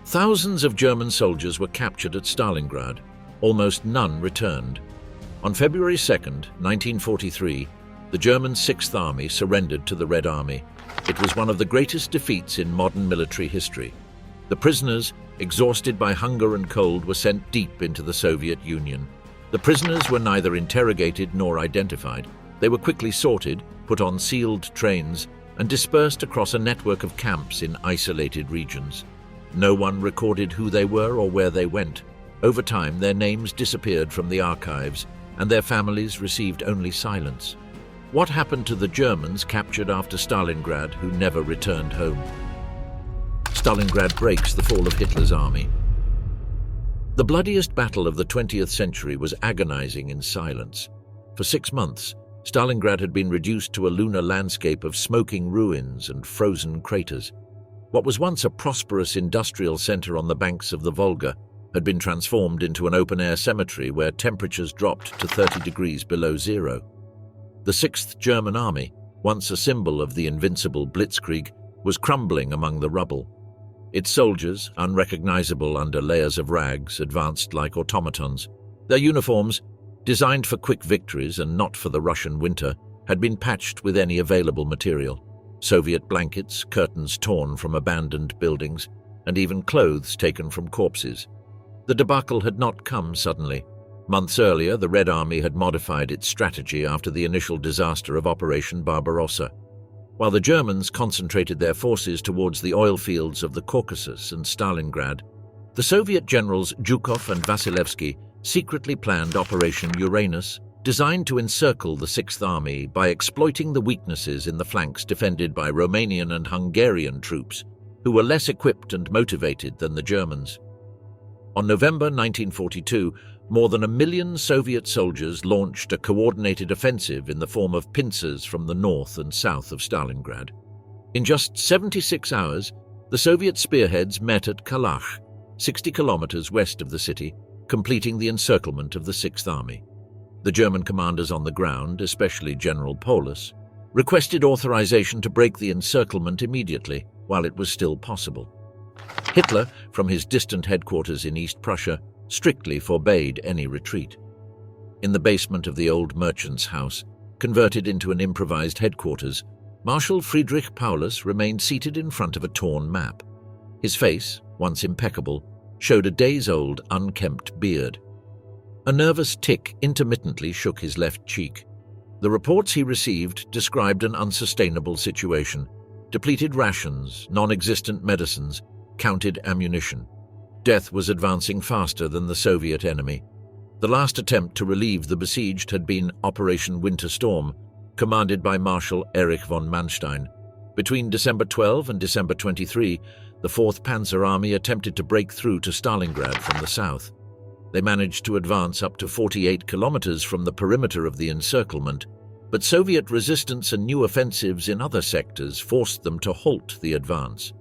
Thousands of German soldiers were captured at Stalingrad. Almost none returned. On February 2, 1943, the German Sixth Army surrendered to the Red Army. It was one of the greatest defeats in modern military history. The prisoners, exhausted by hunger and cold, were sent deep into the Soviet Union. The prisoners were neither interrogated nor identified. They were quickly sorted, put on sealed trains, and dispersed across a network of camps in isolated regions. No one recorded who they were or where they went. Over time, their names disappeared from the archives, and their families received only silence. What happened to the Germans captured after Stalingrad who never returned home? Stalingrad breaks the fall of Hitler's army. The bloodiest battle of the 20th century was agonizing in silence. For 6 months, Stalingrad had been reduced to a lunar landscape of smoking ruins and frozen craters. What was once a prosperous industrial center on the banks of the Volga had been transformed into an open-air cemetery where temperatures dropped to 30 degrees below zero. The 6th German Army, once a symbol of the invincible Blitzkrieg, was crumbling among the rubble. Its soldiers, unrecognizable under layers of rags, advanced like automatons. Their uniforms, designed for quick victories and not for the Russian winter, had been patched with any available material. Soviet blankets, curtains torn from abandoned buildings, and even clothes taken from corpses. The debacle had not come suddenly. Months earlier, the Red Army had modified its strategy after the initial disaster of Operation Barbarossa. While the Germans concentrated their forces towards the oil fields of the Caucasus and Stalingrad, the Soviet generals Zhukov and Vasilevsky secretly planned Operation Uranus, designed to encircle the Sixth Army by exploiting the weaknesses in the flanks defended by Romanian and Hungarian troops, who were less equipped and motivated than the Germans. On November 1942, more than 1 million Soviet soldiers launched a coordinated offensive in the form of pincers from the north and south of Stalingrad. In just 76 hours, the Soviet spearheads met at Kalach, 60 kilometers west of the city, completing the encirclement of the Sixth Army. The German commanders on the ground, especially General Paulus, requested authorization to break the encirclement immediately, while it was still possible. Hitler, from his distant headquarters in East Prussia, strictly forbade any retreat. In the basement of the old merchant's house, converted into an improvised headquarters, Marshal Friedrich Paulus remained seated in front of a torn map. His face, once impeccable, showed a days-old, unkempt beard. A nervous tic intermittently shook his left cheek. The reports he received described an unsustainable situation: depleted rations, non-existent medicines, counted ammunition. Death was advancing faster than the Soviet enemy. The last attempt to relieve the besieged had been Operation Winter Storm, commanded by Marshal Erich von Manstein. Between December 12 and December 23, the 4th Panzer Army attempted to break through to Stalingrad from the south. They managed to advance up to 48 kilometers from the perimeter of the encirclement, but Soviet resistance and new offensives in other sectors forced them to halt the advance.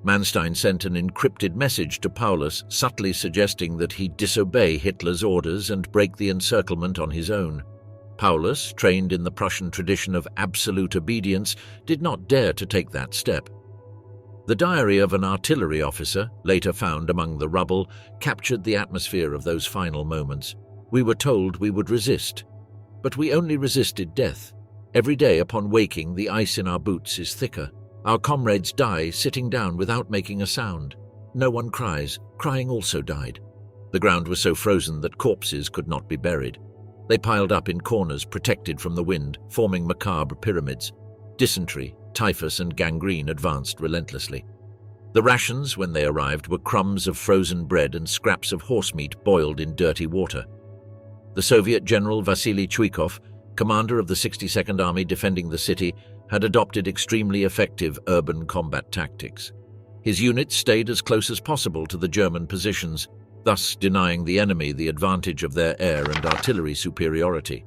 Manstein sent an encrypted message to Paulus, subtly suggesting that he disobey Hitler's orders and break the encirclement on his own. Paulus, trained in the Prussian tradition of absolute obedience, did not dare to take that step. The diary of an artillery officer, later found among the rubble, captured the atmosphere of those final moments. "We were told we would resist, but we only resisted death. Every day upon waking, the ice in our boots is thicker. Our comrades die sitting down without making a sound. No one cries. Crying also died. The ground was so frozen that corpses could not be buried. They piled up in corners protected from the wind, forming macabre pyramids. Dysentery, typhus and gangrene advanced relentlessly. The rations, when they arrived, were crumbs of frozen bread and scraps of horse meat boiled in dirty water. The Soviet General Vasily Chuikov, commander of the 62nd Army defending the city, had adopted extremely effective urban combat tactics. His units stayed as close as possible to the German positions, thus denying the enemy the advantage of their air and artillery superiority.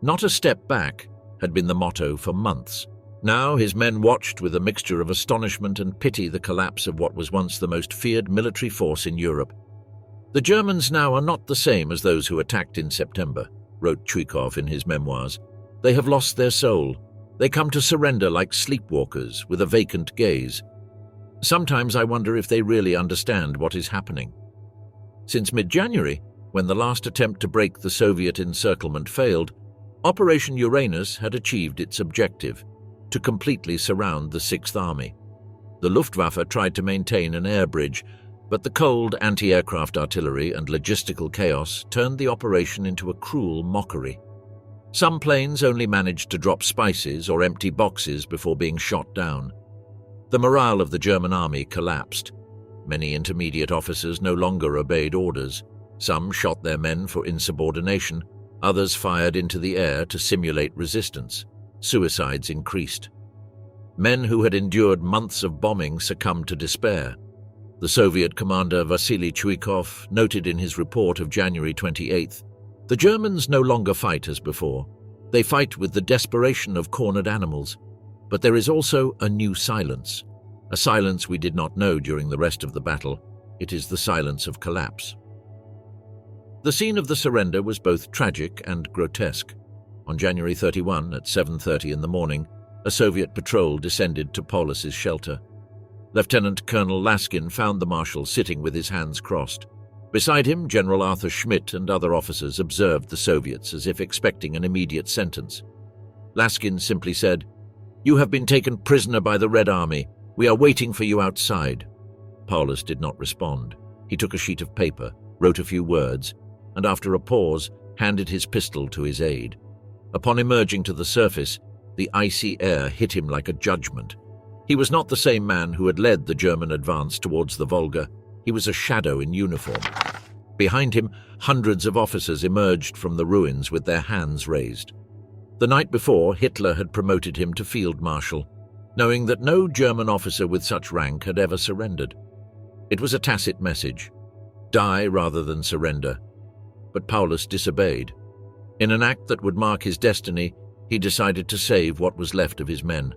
"Not a step back" had been the motto for months. Now his men watched with a mixture of astonishment and pity the collapse of what was once the most feared military force in Europe. "The Germans now are not the same as those who attacked in September," wrote Chuikov in his memoirs. "They have lost their soul. They come to surrender like sleepwalkers with a vacant gaze." Sometimes I wonder if they really understand what is happening. Since mid-January, when the last attempt to break the Soviet encirclement failed, Operation Uranus had achieved its objective, to completely surround the Sixth Army. The Luftwaffe tried to maintain an air bridge, but the cold anti-aircraft artillery and logistical chaos turned the operation into a cruel mockery. Some planes only managed to drop spices or empty boxes before being shot down. The morale of the German army collapsed. Many intermediate officers no longer obeyed orders. Some shot their men for insubordination, others fired into the air to simulate resistance. Suicides increased. Men who had endured months of bombing succumbed to despair. The Soviet commander Vasily Chuikov noted in his report of January 28th, "The Germans no longer fight as before. They fight with the desperation of cornered animals. But there is also a new silence, a silence we did not know during the rest of the battle. It is the silence of collapse." The scene of the surrender was both tragic and grotesque. On January 31, at 7:30 in the morning, a Soviet patrol descended to Paulus's shelter. Lieutenant Colonel Laskin found the marshal sitting with his hands crossed. Beside him, General Arthur Schmidt and other officers observed the Soviets as if expecting an immediate sentence. Laskin simply said, "You have been taken prisoner by the Red Army. We are waiting for you outside." Paulus did not respond. He took a sheet of paper, wrote a few words, and after a pause, handed his pistol to his aide. Upon emerging to the surface, the icy air hit him like a judgment. He was not the same man who had led the German advance towards the Volga. He was a shadow in uniform. Behind him, hundreds of officers emerged from the ruins with their hands raised. The night before, Hitler had promoted him to field marshal, knowing that no German officer with such rank had ever surrendered. It was a tacit message: die rather than surrender. But Paulus disobeyed. In an act that would mark his destiny, he decided to save what was left of his men.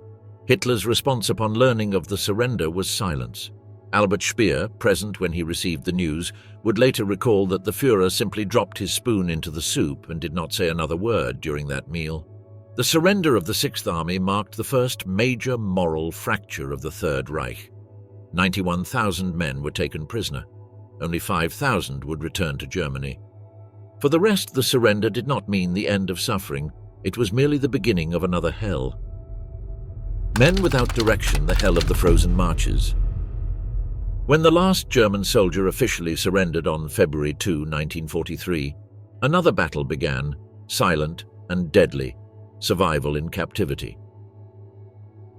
Hitler's response upon learning of the surrender was silence. Albert Speer, present when he received the news, would later recall that the Führer simply dropped his spoon into the soup and did not say another word during that meal. The surrender of the Sixth Army marked the first major moral fracture of the Third Reich. 91,000 men were taken prisoner. Only 5,000 would return to Germany. For the rest, the surrender did not mean the end of suffering. It was merely the beginning of another hell. Men without direction, the hell of the frozen marches. When the last German soldier officially surrendered on February 2, 1943, another battle began, silent and deadly: survival in captivity.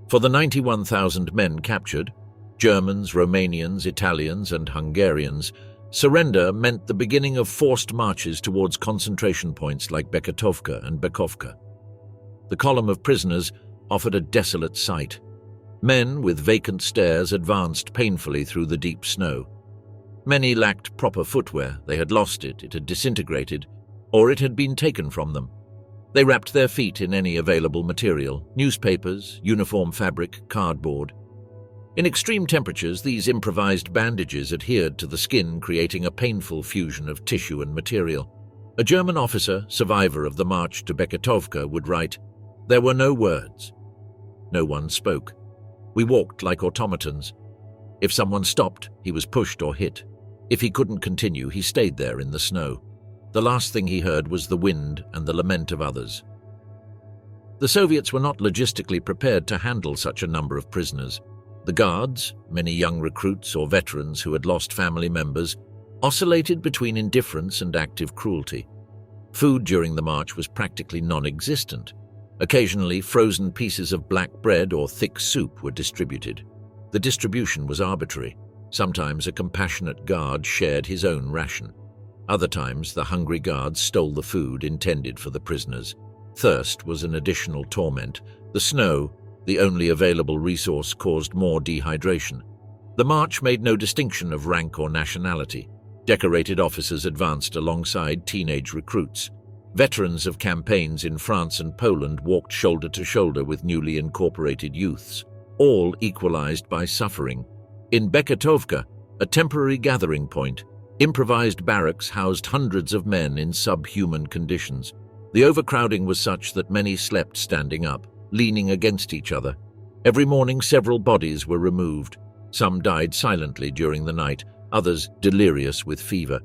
For the 91,000 men captured, Germans, Romanians, Italians, and Hungarians, surrender meant the beginning of forced marches towards concentration points like Beketovka and Bekovka. The column of prisoners offered a desolate sight. Men with vacant stares advanced painfully through the deep snow. Many lacked proper footwear. They had lost it, it had disintegrated, or it had been taken from them. They wrapped their feet in any available material: newspapers, uniform fabric, cardboard. In extreme temperatures, these improvised bandages adhered to the skin, creating a painful fusion of tissue and material. A German officer, survivor of the march to Beketovka, would write, "There were no words. No one spoke. We walked like automatons. If someone stopped, he was pushed or hit. If he couldn't continue, he stayed there in the snow. The last thing he heard was the wind and the lament of others." The Soviets were not logistically prepared to handle such a number of prisoners. The guards, many young recruits or veterans who had lost family members, oscillated between indifference and active cruelty. Food during the march was practically non-existent. Occasionally, frozen pieces of black bread or thick soup were distributed. The distribution was arbitrary. Sometimes a compassionate guard shared his own ration. Other times, the hungry guards stole the food intended for the prisoners. Thirst was an additional torment. The snow, the only available resource, caused more dehydration. The march made no distinction of rank or nationality. Decorated officers advanced alongside teenage recruits. Veterans of campaigns in France and Poland walked shoulder to shoulder with newly incorporated youths, all equalized by suffering. In Beketovka, a temporary gathering point, improvised barracks housed hundreds of men in subhuman conditions. The overcrowding was such that many slept standing up, leaning against each other. Every morning, several bodies were removed. Some died silently during the night, others delirious with fever.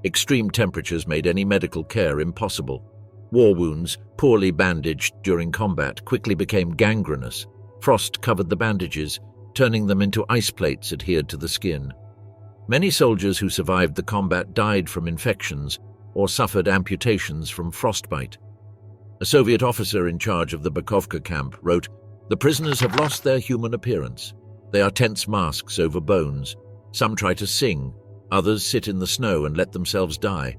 Extreme temperatures made any medical care impossible. War wounds, poorly bandaged during combat, quickly became gangrenous. Frost covered the bandages, turning them into ice plates adhered to the skin. Many soldiers who survived the combat died from infections or suffered amputations from frostbite. A Soviet officer in charge of the Bukovka camp wrote, "The prisoners have lost their human appearance. They are tense masks over bones. Some try to sing, others sit in the snow and let themselves die.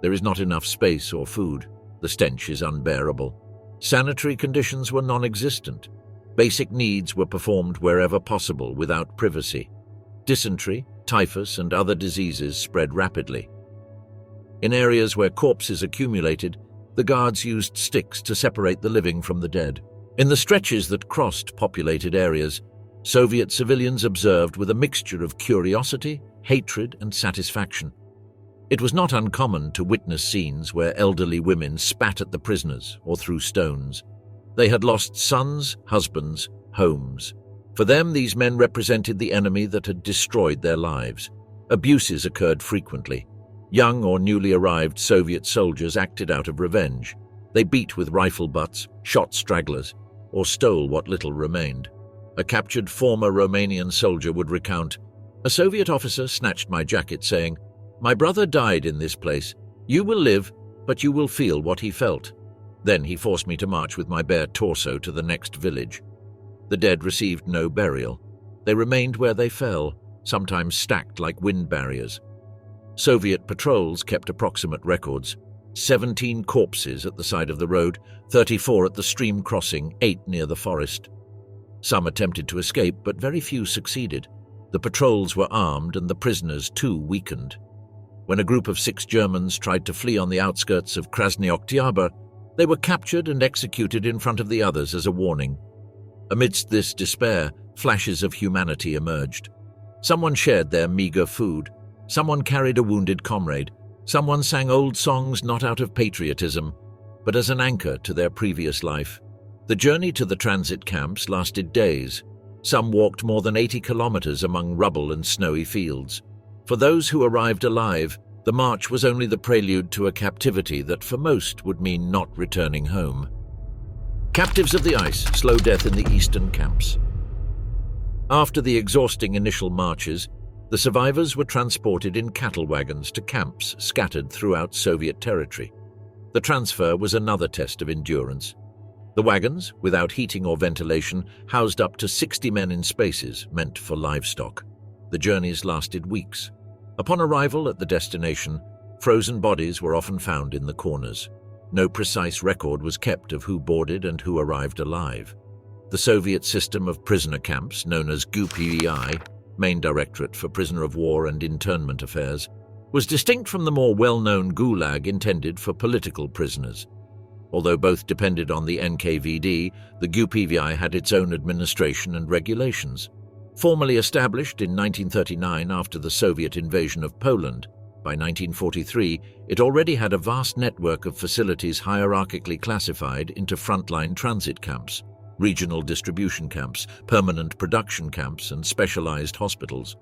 There is not enough space or food. The stench is unbearable. Sanitary conditions were non-existent. Basic needs were performed wherever possible without privacy. Dysentery, typhus, and other diseases spread rapidly. In areas where corpses accumulated, the guards used sticks to separate the living from the dead. In the stretches that crossed populated areas, Soviet civilians observed with a mixture of curiosity, hatred, and satisfaction. It was not uncommon to witness scenes where elderly women spat at the prisoners or threw stones. They had lost sons, husbands, homes. For them, these men represented the enemy that had destroyed their lives. Abuses occurred frequently. Young or newly arrived Soviet soldiers acted out of revenge. They beat with rifle butts, shot stragglers, or stole what little remained. A captured former Romanian soldier would recount, "A Soviet officer snatched my jacket, saying, 'My brother died in this place. You will live, but you will feel what he felt.' Then he forced me to march with my bare torso to the next village. The dead received no burial. They remained where they fell, sometimes stacked like wind barriers. Soviet patrols kept approximate records. 17 corpses at the side of the road, 34 at the stream crossing, 8 near the forest. Some attempted to escape, but very few succeeded. The patrols were armed and the prisoners too weakened. When a group of 6 Germans tried to flee on the outskirts of Krasny Oktyabr, they were captured and executed in front of the others as a warning. Amidst this despair, flashes of humanity emerged. Someone shared their meager food. Someone carried a wounded comrade. Someone sang old songs not out of patriotism, but as an anchor to their previous life. The journey to the transit camps lasted days. Some walked more than 80 kilometers among rubble and snowy fields. For those who arrived alive, the march was only the prelude to a captivity that for most would mean not returning home. Captives of the ice, slow death in the eastern camps. After the exhausting initial marches, the survivors were transported in cattle wagons to camps scattered throughout Soviet territory. The transfer was another test of endurance. The wagons, without heating or ventilation, housed up to 60 men in spaces meant for livestock. The journeys lasted weeks. Upon arrival at the destination, frozen bodies were often found in the corners. No precise record was kept of who boarded and who arrived alive. The Soviet system of prisoner camps, known as GUPVI, Main Directorate for Prisoner of War and Internment Affairs, was distinct from the more well-known Gulag intended for political prisoners. Although both depended on the NKVD, the GUPVI had its own administration and regulations. Formally established in 1939 after the Soviet invasion of Poland, by 1943 it already had a vast network of facilities hierarchically classified into frontline transit camps, regional distribution camps, permanent production camps, and specialized hospitals.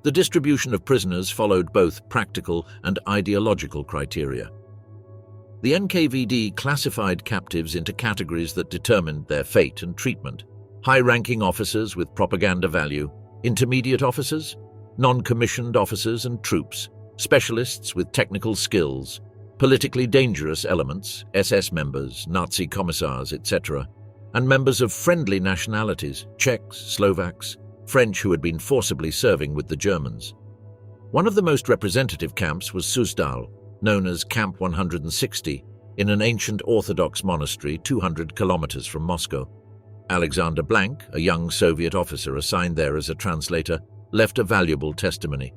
The distribution of prisoners followed both practical and ideological criteria. The NKVD classified captives into categories that determined their fate and treatment: high-ranking officers with propaganda value, intermediate officers, non-commissioned officers and troops, specialists with technical skills, politically dangerous elements, SS members, Nazi commissars, etc., and members of friendly nationalities, Czechs, Slovaks, French who had been forcibly serving with the Germans. One of the most representative camps was Suzdal, known as Camp 160, in an ancient Orthodox monastery 200 kilometers from Moscow. Alexander Blank, a young Soviet officer assigned there as a translator, left a valuable testimony.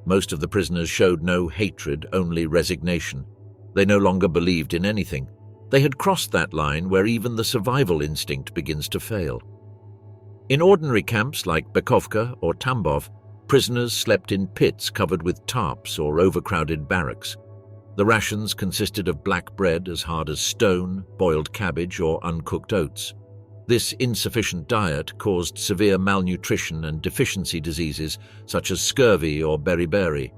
Most of the prisoners showed no hatred, only resignation. They no longer believed in anything. They had crossed that line where even the survival instinct begins to fail. In ordinary camps like Bukovka or Tambov, prisoners slept in pits covered with tarps or overcrowded barracks. The rations consisted of black bread as hard as stone, boiled cabbage, or uncooked oats. This insufficient diet caused severe malnutrition and deficiency diseases such as scurvy or beriberi.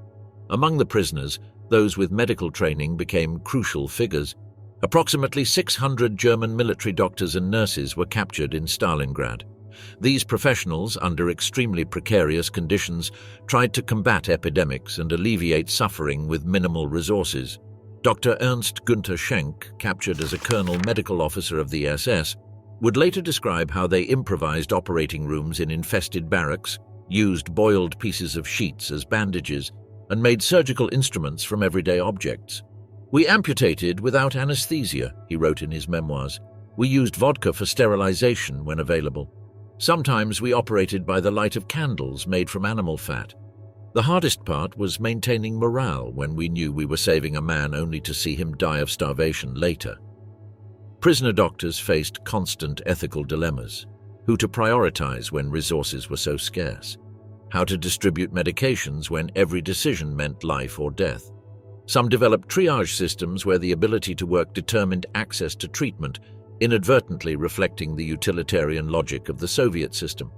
Among the prisoners, those with medical training became crucial figures. Approximately 600 German military doctors and nurses were captured in Stalingrad. These professionals, under extremely precarious conditions, tried to combat epidemics and alleviate suffering with minimal resources. Dr. Ernst Günther Schenk, captured as a colonel medical officer of the SS, would later describe how they improvised operating rooms in infested barracks, used boiled pieces of sheets as bandages, and made surgical instruments from everyday objects. "We amputated without anesthesia," he wrote in his memoirs. "We used vodka for sterilization when available. Sometimes we operated by the light of candles made from animal fat. The hardest part was maintaining morale when we knew we were saving a man only to see him die of starvation later." Prisoner doctors faced constant ethical dilemmas: who to prioritize when resources were so scarce, how to distribute medications when every decision meant life or death. Some developed triage systems where the ability to work determined access to treatment, inadvertently reflecting the utilitarian logic of the Soviet system.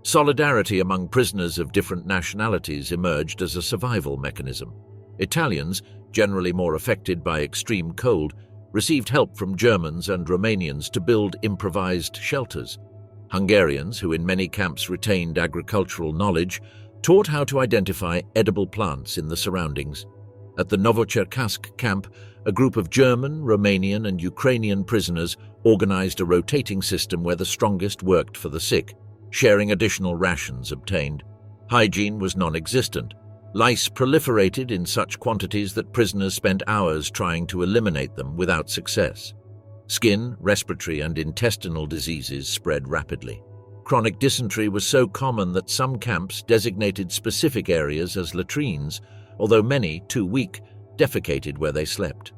Solidarity among prisoners of different nationalities emerged as a survival mechanism. Italians, generally more affected by extreme cold, received help from Germans and Romanians to build improvised shelters. Hungarians, who in many camps retained agricultural knowledge, taught how to identify edible plants in the surroundings. At the Novocherkassk camp, a group of German, Romanian, and Ukrainian prisoners organized a rotating system where the strongest worked for the sick, sharing additional rations obtained. Hygiene was non-existent. Lice proliferated in such quantities that prisoners spent hours trying to eliminate them without success. Skin, respiratory, and intestinal diseases spread rapidly. Chronic dysentery was so common that some camps designated specific areas as latrines, although many, too weak, defecated where they slept.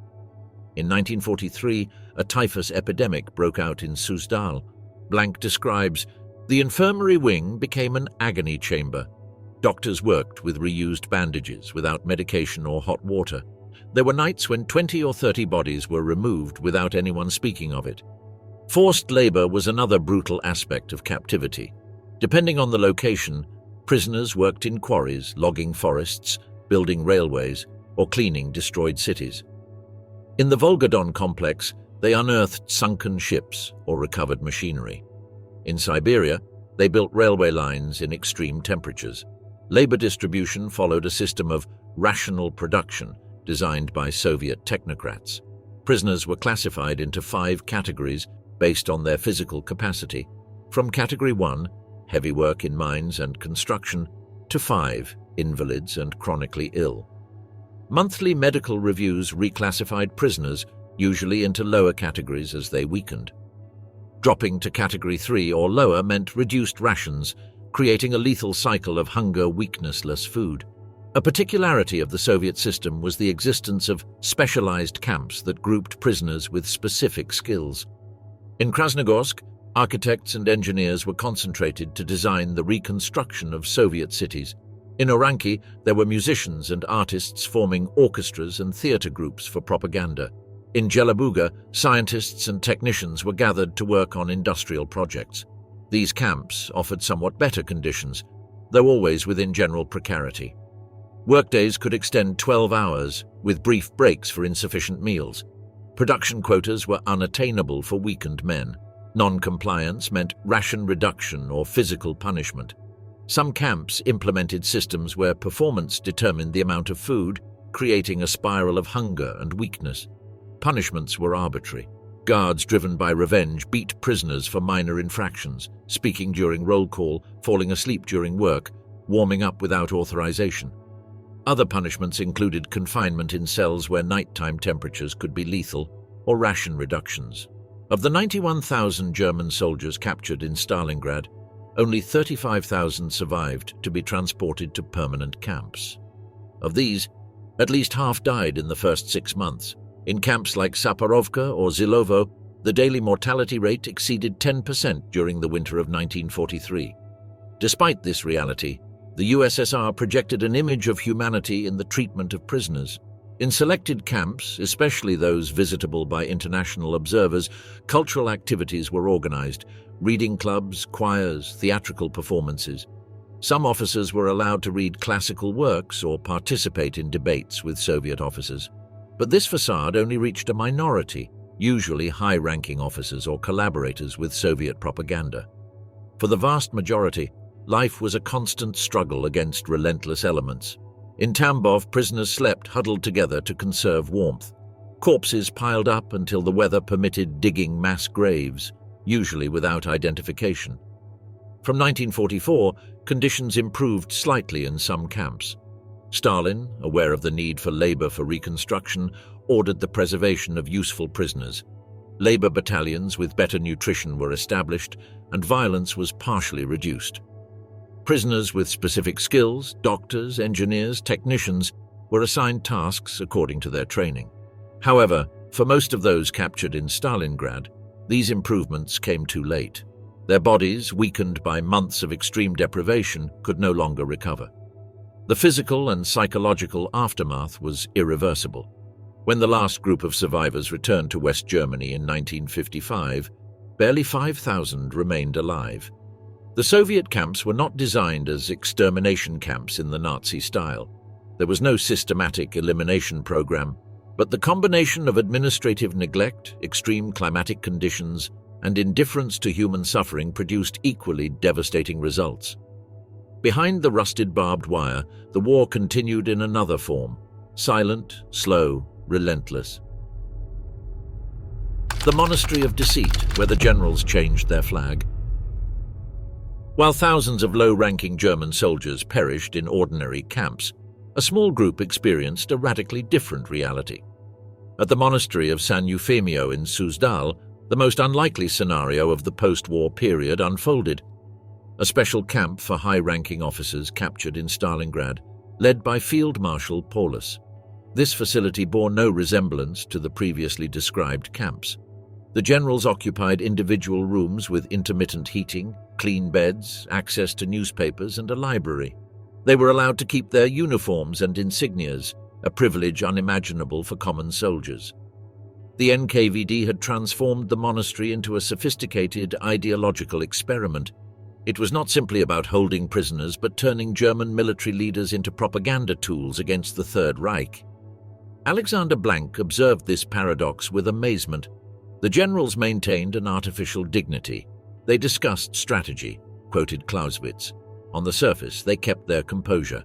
In 1943, a typhus epidemic broke out in Suzdal. Blank describes, "The infirmary wing became an agony chamber. Doctors worked with reused bandages without medication or hot water. There were nights when 20 or 30 bodies were removed without anyone speaking of it." Forced labor was another brutal aspect of captivity. Depending on the location, prisoners worked in quarries, logging forests, building railways, or cleaning destroyed cities. In the Volga-Don complex, they unearthed sunken ships or recovered machinery. In Siberia, they built railway lines in extreme temperatures. Labor distribution followed a system of rational production designed by Soviet technocrats. Prisoners were classified into 5 categories based on their physical capacity, from Category 1, heavy work in mines and construction, to 5, invalids and chronically ill. Monthly medical reviews reclassified prisoners, usually into lower categories as they weakened. Dropping to Category 3 or lower meant reduced rations, creating a lethal cycle of hunger, weakness-less food. A particularity of the Soviet system was the existence of specialized camps that grouped prisoners with specific skills. In Krasnogorsk, architects and engineers were concentrated to design the reconstruction of Soviet cities. In Oranki, there were musicians and artists forming orchestras and theater groups for propaganda. In Jelabuga, scientists and technicians were gathered to work on industrial projects. These camps offered somewhat better conditions, though always within general precarity. Workdays could extend 12 hours, with brief breaks for insufficient meals. Production quotas were unattainable for weakened men. Non-compliance meant ration reduction or physical punishment. Some camps implemented systems where performance determined the amount of food, creating a spiral of hunger and weakness. Punishments were arbitrary. Guards driven by revenge beat prisoners for minor infractions, speaking during roll call, falling asleep during work, warming up without authorization. Other punishments included confinement in cells where nighttime temperatures could be lethal, or ration reductions. Of the 91,000 German soldiers captured in Stalingrad, only 35,000 survived to be transported to permanent camps. Of these, at least half died in the first 6 months. In camps like Saparovka or Zilovo, the daily mortality rate exceeded 10% during the winter of 1943. Despite this reality, the USSR projected an image of humanity in the treatment of prisoners. In selected camps, especially those visitable by international observers, cultural activities were organized: reading clubs, choirs, theatrical performances. Some officers were allowed to read classical works or participate in debates with Soviet officers. But this facade only reached a minority, usually high-ranking officers or collaborators with Soviet propaganda. For the vast majority, life was a constant struggle against relentless elements. In Tambov, prisoners slept huddled together to conserve warmth. Corpses piled up until the weather permitted digging mass graves, usually without identification. From 1944, conditions improved slightly in some camps. Stalin, aware of the need for labor for reconstruction, ordered the preservation of useful prisoners. Labor battalions with better nutrition were established, and violence was partially reduced. Prisoners with specific skills, doctors, engineers, technicians, were assigned tasks according to their training. However, for most of those captured in Stalingrad, these improvements came too late. Their bodies, weakened by months of extreme deprivation, could no longer recover. The physical and psychological aftermath was irreversible. When the last group of survivors returned to West Germany in 1955, barely 5,000 remained alive. The Soviet camps were not designed as extermination camps in the Nazi style. There was no systematic elimination program, but the combination of administrative neglect, extreme climatic conditions, and indifference to human suffering produced equally devastating results. Behind the rusted barbed wire, the war continued in another form: silent, slow, relentless. The Monastery of Deceit, where the generals changed their flag. While thousands of low-ranking German soldiers perished in ordinary camps, a small group experienced a radically different reality. At the monastery of San Eufemio in Suzdal, the most unlikely scenario of the post-war period unfolded. A special camp for high-ranking officers captured in Stalingrad, led by Field Marshal Paulus. This facility bore no resemblance to the previously described camps. The generals occupied individual rooms with intermittent heating, clean beds, access to newspapers, and a library. They were allowed to keep their uniforms and insignias, a privilege unimaginable for common soldiers. The NKVD had transformed the monastery into a sophisticated ideological experiment. It was not simply about holding prisoners, but turning German military leaders into propaganda tools against the Third Reich. Alexander Blank observed this paradox with amazement. The generals maintained an artificial dignity. They discussed strategy, quoted Clausewitz. On the surface, they kept their composure.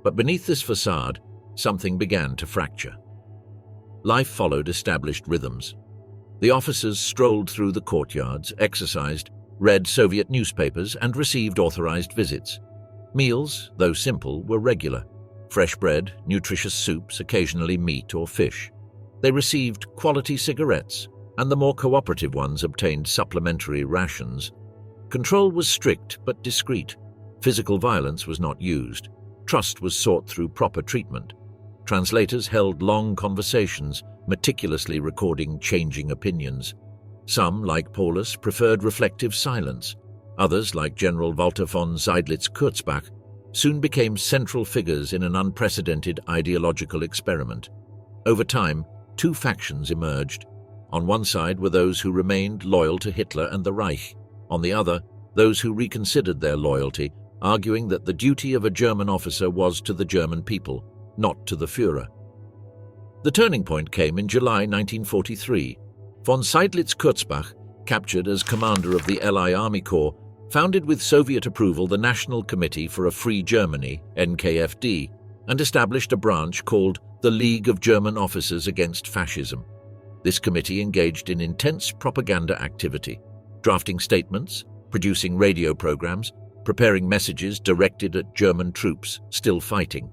But beneath this facade, something began to fracture. Life followed established rhythms. The officers strolled through the courtyards, exercised, read Soviet newspapers, and received authorized visits. Meals, though simple, were regular. Fresh bread, nutritious soups, occasionally meat or fish. They received quality cigarettes, and the more cooperative ones obtained supplementary rations. Control was strict but discreet. Physical violence was not used. Trust was sought through proper treatment. Translators held long conversations, meticulously recording changing opinions. Some, like Paulus, preferred reflective silence. Others, like General Walter von Seydlitz-Kurzbach, soon became central figures in an unprecedented ideological experiment. Over time, two factions emerged. On one side were those who remained loyal to Hitler and the Reich. On the other, those who reconsidered their loyalty, arguing that the duty of a German officer was to the German people, not to the Führer. The turning point came in July 1943. Von Seydlitz-Kurzbach, captured as commander of the Allied Army Corps, founded with Soviet approval the National Committee for a Free Germany, NKFD, and established a branch called the League of German Officers Against Fascism. This committee engaged in intense propaganda activity, drafting statements, producing radio programs, preparing messages directed at German troops still fighting.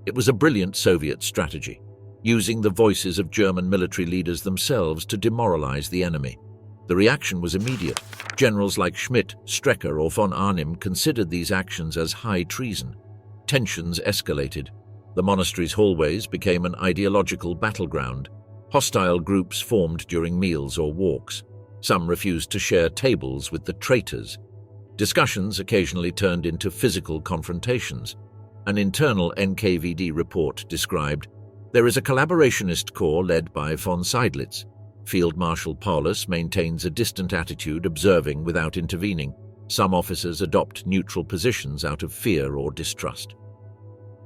It was a brilliant Soviet strategy, using the voices of German military leaders themselves to demoralize the enemy. The reaction was immediate. Generals like Schmidt, Strecker, or von Arnim considered these actions as high treason. Tensions escalated. The monastery's hallways became an ideological battleground. Hostile groups formed during meals or walks. Some refused to share tables with the traitors. Discussions occasionally turned into physical confrontations. An internal NKVD report described, There is a collaborationist corps led by von Seydlitz. Field Marshal Paulus maintains a distant attitude, observing without intervening. Some officers adopt neutral positions out of fear or distrust.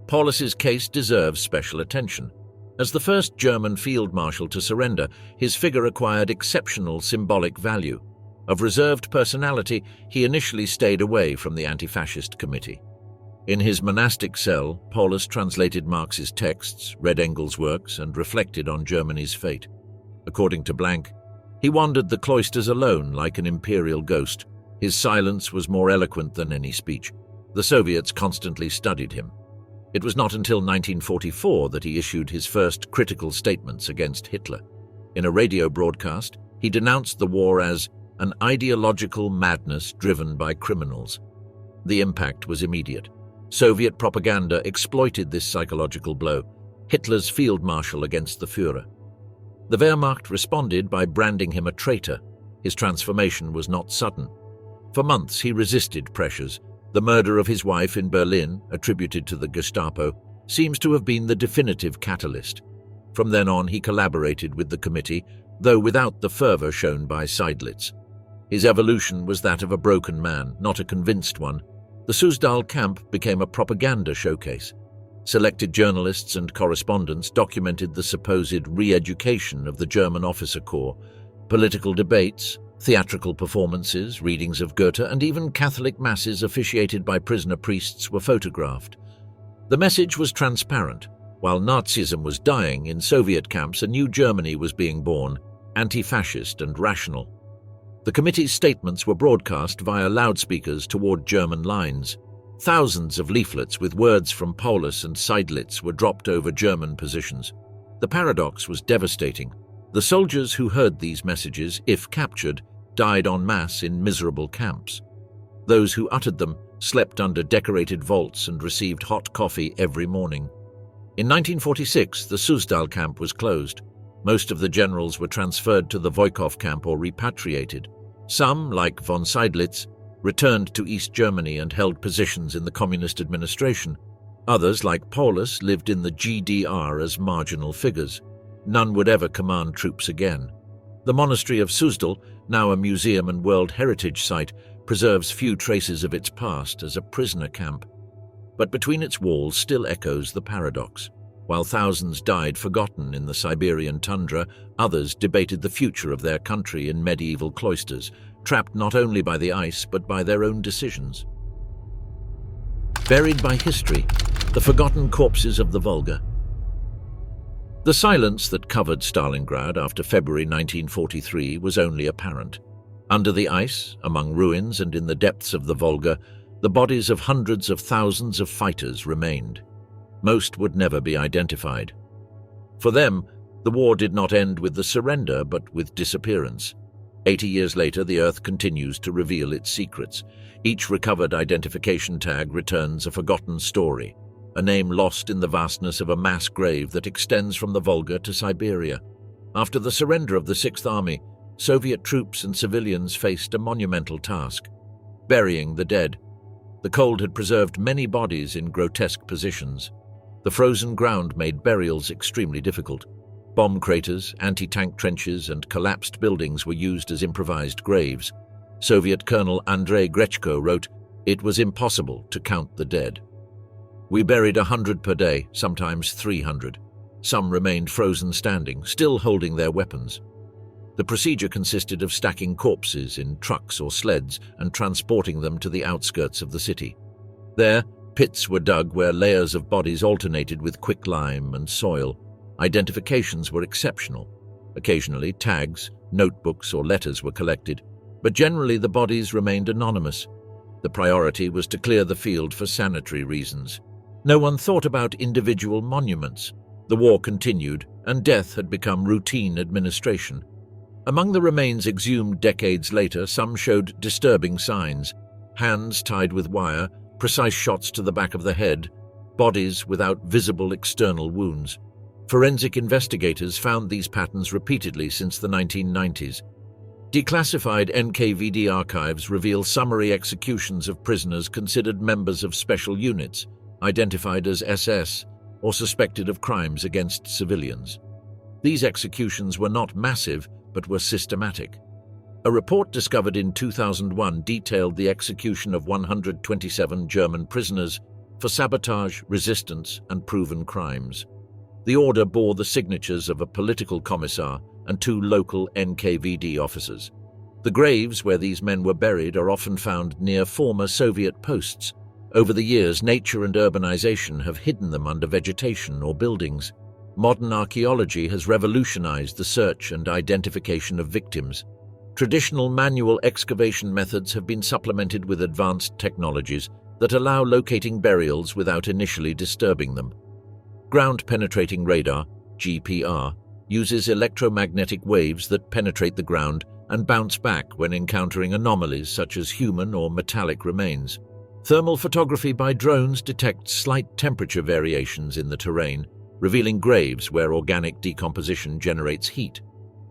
Paulus's case deserves special attention. As the first German field marshal to surrender, his figure acquired exceptional symbolic value. Of reserved personality, he initially stayed away from the anti-fascist committee. In his monastic cell, Paulus translated Marx's texts, read Engels' works, and reflected on Germany's fate. According to Blank, he wandered the cloisters alone like an imperial ghost. His silence was more eloquent than any speech. The Soviets constantly studied him. It was not until 1944 that he issued his first critical statements against Hitler. In a radio broadcast, he denounced the war as an ideological madness driven by criminals. The impact was immediate. Soviet propaganda exploited this psychological blow, Hitler's field marshal against the Führer. The Wehrmacht responded by branding him a traitor. His transformation was not sudden. For months he resisted pressures. The murder of his wife in Berlin, attributed to the Gestapo, seems to have been the definitive catalyst. From then on he collaborated with the committee, though without the fervor shown by Seydlitz. His evolution was that of a broken man, not a convinced one. The Susdal camp became a propaganda showcase. Selected journalists and correspondents documented the supposed re-education of the German officer corps. Political debates, theatrical performances, readings of Goethe, and even Catholic masses officiated by prisoner priests were photographed. The message was transparent. While Nazism was dying in Soviet camps, a new Germany was being born, anti-fascist and rational. The committee's statements were broadcast via loudspeakers toward German lines. Thousands of leaflets with words from Paulus and Seydlitz were dropped over German positions. The paradox was devastating. The soldiers who heard these messages, if captured, died en masse in miserable camps. Those who uttered them slept under decorated vaults and received hot coffee every morning. In 1946, the Susdal camp was closed. Most of the generals were transferred to the Voikov camp or repatriated. Some, like von Seydlitz, returned to East Germany and held positions in the communist administration. Others, like Paulus, lived in the GDR as marginal figures. None would ever command troops again. The monastery of Susdal, now a museum and World Heritage Site, preserves few traces of its past as a prisoner camp. But between its walls still echoes the paradox. While thousands died forgotten in the Siberian tundra, others debated the future of their country in medieval cloisters, trapped not only by the ice but by their own decisions. Buried by history, the forgotten corpses of the Volga. The silence that covered Stalingrad after February 1943 was only apparent. Under the ice, among ruins and in the depths of the Volga, the bodies of hundreds of thousands of fighters remained. Most would never be identified. For them, the war did not end with the surrender, but with disappearance. 80 years later, the Earth continues to reveal its secrets. Each recovered identification tag returns a forgotten story, a name lost in the vastness of a mass grave that extends from the Volga to Siberia. After the surrender of the Sixth Army, Soviet troops and civilians faced a monumental task: burying the dead. The cold had preserved many bodies in grotesque positions. The frozen ground made burials extremely difficult. Bomb craters, anti-tank trenches, and collapsed buildings were used as improvised graves. Soviet Colonel Andrei Grechko wrote, "It was impossible to count the dead. We buried 100 per day, sometimes 300. Some remained frozen standing, still holding their weapons. The procedure consisted of stacking corpses in trucks or sleds and transporting them to the outskirts of the city. There, pits were dug where layers of bodies alternated with quicklime and soil. Identifications were exceptional. Occasionally, tags, notebooks, or letters were collected, but generally the bodies remained anonymous. The priority was to clear the field for sanitary reasons. No one thought about individual monuments. The war continued, and death had become routine administration. Among the remains exhumed decades later, some showed disturbing signs: hands tied with wire, precise shots to the back of the head, bodies without visible external wounds. Forensic investigators found these patterns repeatedly since the 1990s. Declassified NKVD archives reveal summary executions of prisoners considered members of special units, identified as SS, or suspected of crimes against civilians. These executions were not massive, but were systematic. A report discovered in 2001 detailed the execution of 127 German prisoners for sabotage, resistance, and proven crimes. The order bore the signatures of a political commissar and 2 local NKVD officers. The graves where these men were buried are often found near former Soviet posts. Over the years, nature and urbanization have hidden them under vegetation or buildings. Modern archaeology has revolutionized the search and identification of victims. Traditional manual excavation methods have been supplemented with advanced technologies that allow locating burials without initially disturbing them. Ground-penetrating radar, GPR, uses electromagnetic waves that penetrate the ground and bounce back when encountering anomalies such as human or metallic remains. Thermal photography by drones detects slight temperature variations in the terrain, revealing graves where organic decomposition generates heat.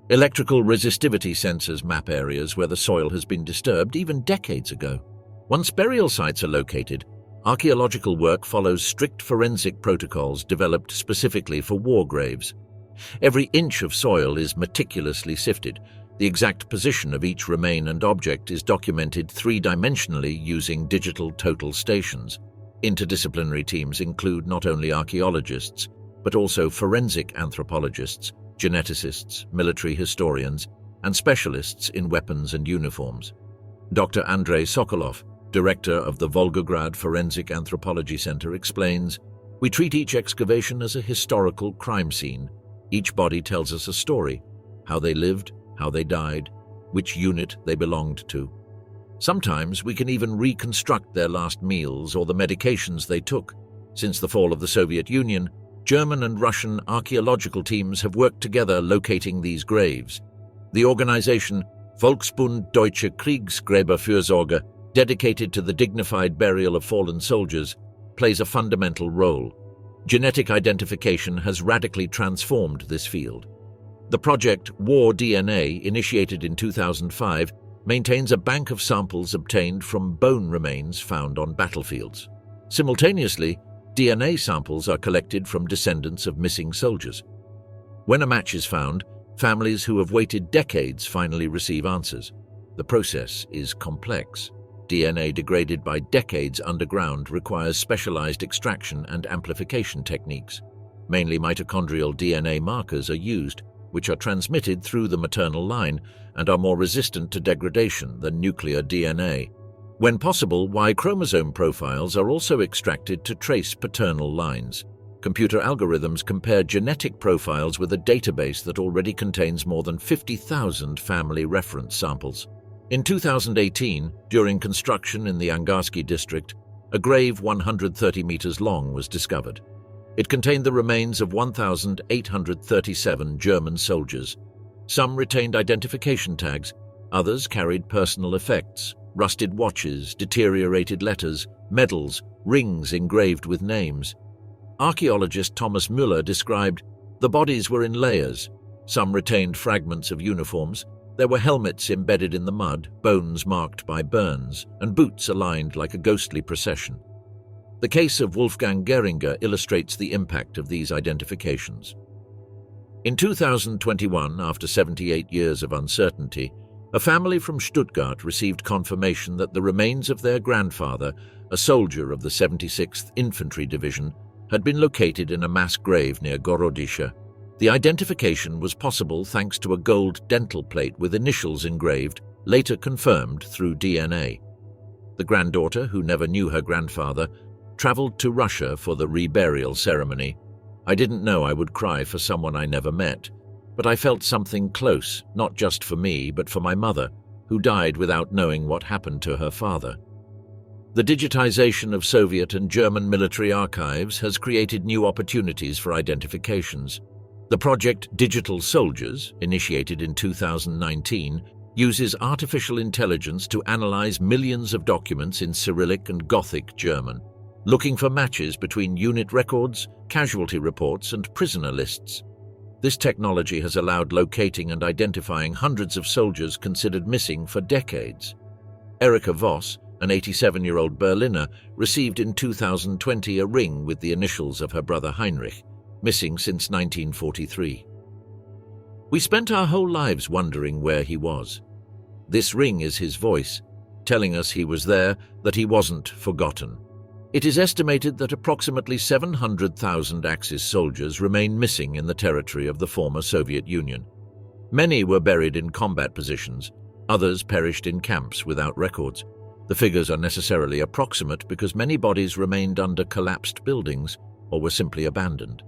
Electrical resistivity sensors map areas where the soil has been disturbed even decades ago. Once burial sites are located, archaeological work follows strict forensic protocols developed specifically for war graves. Every inch of soil is meticulously sifted. The exact position of each remain and object is documented 3-dimensionally using digital total stations. Interdisciplinary teams include not only archaeologists, but also forensic anthropologists, geneticists, military historians, and specialists in weapons and uniforms. Dr. Andrei Sokolov, director of the Volgograd Forensic Anthropology Center, explains, "We treat each excavation as a historical crime scene. Each body tells us a story, how they lived, how they died, which unit they belonged to. Sometimes we can even reconstruct their last meals or the medications they took. Since the fall of the Soviet Union, German and Russian archaeological teams have worked together locating these graves. The organization Volksbund Deutsche Kriegsgräberfürsorge, dedicated to the dignified burial of fallen soldiers, plays a fundamental role. Genetic identification has radically transformed this field. The project War DNA, initiated in 2005, maintains a bank of samples obtained from bone remains found on battlefields. Simultaneously, DNA samples are collected from descendants of missing soldiers. When a match is found, families who have waited decades finally receive answers. The process is complex. DNA degraded by decades underground requires specialized extraction and amplification techniques. Mainly mitochondrial DNA markers are used, which are transmitted through the maternal line and are more resistant to degradation than nuclear DNA. When possible, Y chromosome profiles are also extracted to trace paternal lines. Computer algorithms compare genetic profiles with a database that already contains more than 50,000 family reference samples. In 2018, during construction in the Angarski district, a grave 130 meters long was discovered. It contained the remains of 1,837 German soldiers. Some retained identification tags, others carried personal effects, rusted watches, deteriorated letters, medals, rings engraved with names. Archaeologist Thomas Müller described, "The bodies were in layers. Some retained fragments of uniforms. There were helmets embedded in the mud, bones marked by burns, and boots aligned like a ghostly procession." The case of Wolfgang Geringer illustrates the impact of these identifications. In 2021, after 78 years of uncertainty, a family from Stuttgart received confirmation that the remains of their grandfather, a soldier of the 76th Infantry Division, had been located in a mass grave near Gorodische. The identification was possible thanks to a gold dental plate with initials engraved, later confirmed through DNA. The granddaughter, who never knew her grandfather, traveled to Russia for the reburial ceremony. "I didn't know I would cry for someone I never met, but I felt something close, not just for me, but for my mother, who died without knowing what happened to her father." The digitization of Soviet and German military archives has created new opportunities for identifications. The project Digital Soldiers, initiated in 2019, uses artificial intelligence to analyze millions of documents in Cyrillic and Gothic German, looking for matches between unit records, casualty reports, and prisoner lists. This technology has allowed locating and identifying hundreds of soldiers considered missing for decades. Erika Voss, An 87-year-old Berliner received in 2020 a ring with the initials of her brother Heinrich, missing since 1943. We spent our whole lives wondering where he was. This ring is his voice, telling us he was there, that he wasn't forgotten. It is estimated that approximately 700,000 Axis soldiers remain missing in the territory of the former Soviet Union. Many were buried in combat positions, others perished in camps without records. The figures are necessarily approximate because many bodies remained under collapsed buildings or were simply abandoned.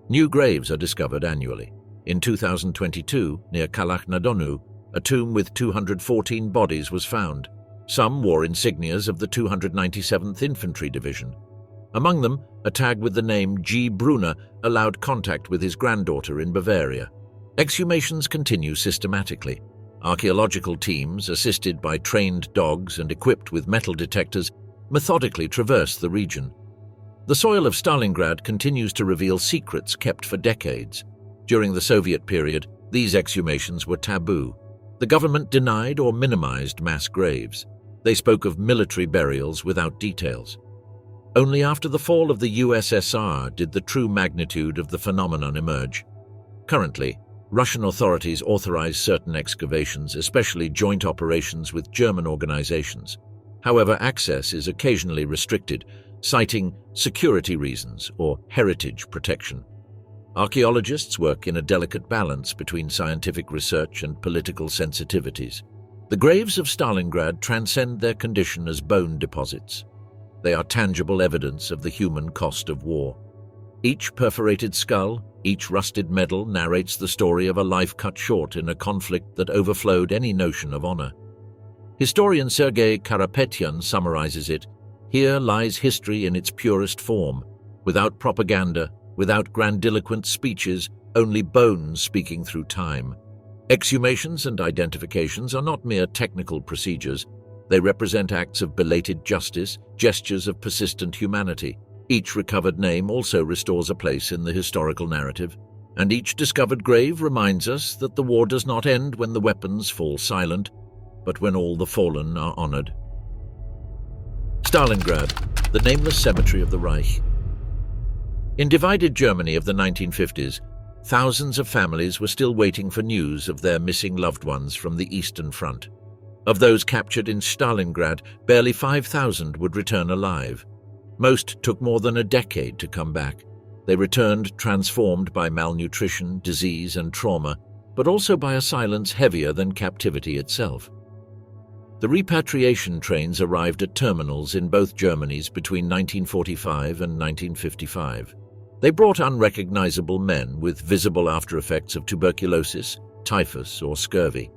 New graves are discovered annually. In 2022, near Kalach-na-Donu, a tomb with 214 bodies was found. Some wore insignias of the 297th Infantry Division. Among them, a tag with the name G. Brunner allowed contact with his granddaughter in Bavaria. Exhumations continue systematically. Archaeological teams, assisted by trained dogs and equipped with metal detectors, methodically traverse the region. The soil of Stalingrad continues to reveal secrets kept for decades. During the Soviet period, these exhumations were taboo. The government denied or minimized mass graves. They spoke of military burials without details. Only after the fall of the USSR did the true magnitude of the phenomenon emerge. Currently, Russian authorities authorize certain excavations, especially joint operations with German organizations. However, access is occasionally restricted, citing security reasons or heritage protection. Archaeologists work in a delicate balance between scientific research and political sensitivities. The graves of Stalingrad transcend their condition as bone deposits. They are tangible evidence of the human cost of war. Each perforated skull, each rusted medal narrates the story of a life cut short in a conflict that overflowed any notion of honor. Historian Sergei Karapetyan summarizes it: "Here lies history in its purest form, without propaganda, without grandiloquent speeches, only bones speaking through time." Exhumations and identifications are not mere technical procedures. They represent acts of belated justice, gestures of persistent humanity. Each recovered name also restores a place in the historical narrative, and each discovered grave reminds us that the war does not end when the weapons fall silent, but when all the fallen are honored. Stalingrad, the nameless cemetery of the Reich. In divided Germany of the 1950s, thousands of families were still waiting for news of their missing loved ones from the Eastern Front. Of those captured in Stalingrad, barely 5,000 would return alive. Most took more than a decade to come back. They returned transformed by malnutrition, disease, and trauma, but also by a silence heavier than captivity itself. The repatriation trains arrived at terminals in both Germanys between 1945 and 1955. They brought unrecognizable men with visible aftereffects of tuberculosis, typhus, or scurvy.